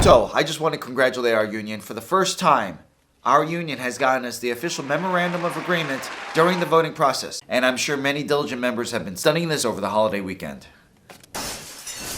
So, I just want to congratulate our union. For the first time, our union has gotten us the official memorandum of agreement during the voting process. And I'm sure many diligent members have been studying this over the holiday weekend.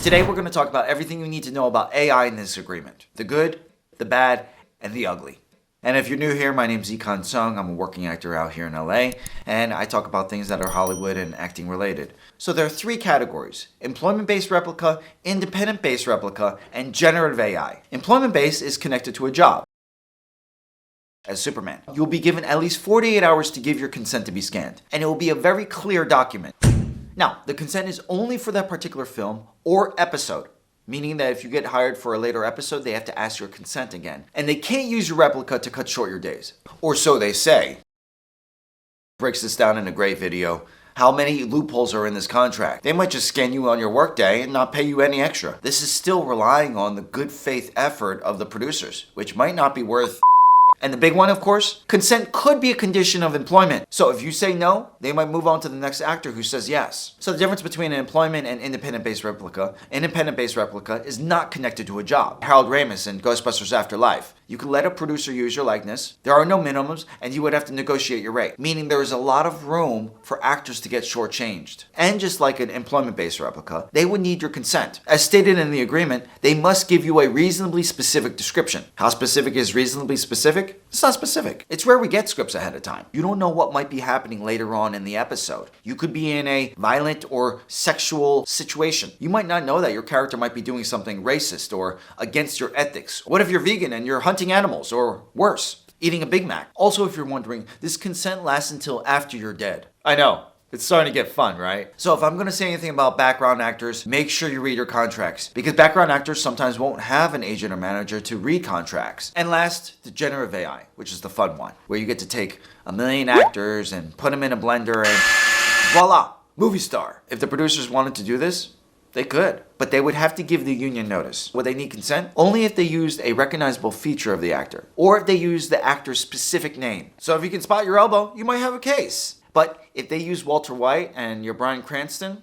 Today, we're going to talk about everything you need to know about AI in this agreement. The good, the bad, and the ugly. And if you're new here, my name's Ikon Sung. I'm a working actor out here in LA, and I talk about things that are Hollywood and acting related. So there are three categories: employment-based replica, independent-based replica, and generative AI. Employment-based is connected to a job. As Superman, you'll be given at least 48 hours to give your consent to be scanned, and it will be a very clear document. Now, the consent is only for that particular film or episode, meaning that if you get hired for a later episode, they have to ask your consent again. And they can't use your replica to cut short your days. Or so they say. Breaks this down in a great video. How many loopholes are in this contract? They might just scan you on your workday and not pay you any extra. This is still relying on the good faith effort of the producers, which might not be worth. And the big one, of course, consent could be a condition of employment. So if you say no, they might move on to the next actor who says yes. So the difference between an employment and independent-based replica is not connected to a job. Harold Ramis in Ghostbusters Afterlife. You can let a producer use your likeness, there are no minimums, and you would have to negotiate your rate. Meaning there is a lot of room for actors to get shortchanged. And just like an employment-based replica, they would need your consent. As stated in the agreement, they must give you a reasonably specific description. How specific is reasonably specific? It's not specific. It's rare we get scripts ahead of time. You don't know what might be happening later on in the episode. You could be in a violent or sexual situation. You might not know that your character might be doing something racist or against your ethics. What if you're vegan and you're hunting animals, or worse, eating a Big Mac? Also, if you're wondering, this consent lasts until after you're dead. I know. It's starting to get fun, right? So if I'm going to say anything about background actors, make sure you read your contracts, because background actors sometimes won't have an agent or manager to read contracts. And last, the generative AI, which is the fun one, where you get to take a million actors and put them in a blender and voila, movie star. If the producers wanted to do this, they could, but they would have to give the union notice. Would they need consent? Only if they used a recognizable feature of the actor, or if they used the actor's specific name. So if you can spot your elbow, you might have a case. But if they use Walter White and you're Bryan Cranston,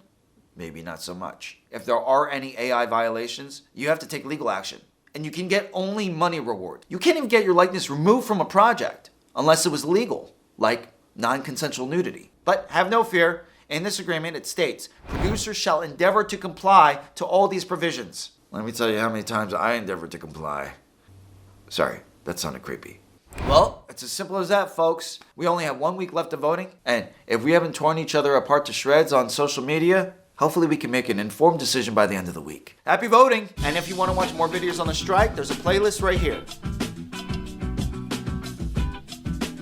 maybe not so much. If there are any AI violations, you have to take legal action. And you can get only money reward. You can't even get your likeness removed from a project unless it was legal, like non-consensual nudity. But have no fear. In this agreement, it states, producers shall endeavor to comply to all these provisions. Let me tell you how many times I endeavored to comply. Sorry, that sounded creepy. Well, it's as simple as that, folks. We only have 1 week left of voting, and if we haven't torn each other apart to shreds on social media, hopefully we can make an informed decision by the end of the week. Happy voting! And if you want to watch more videos on the strike, there's a playlist right here.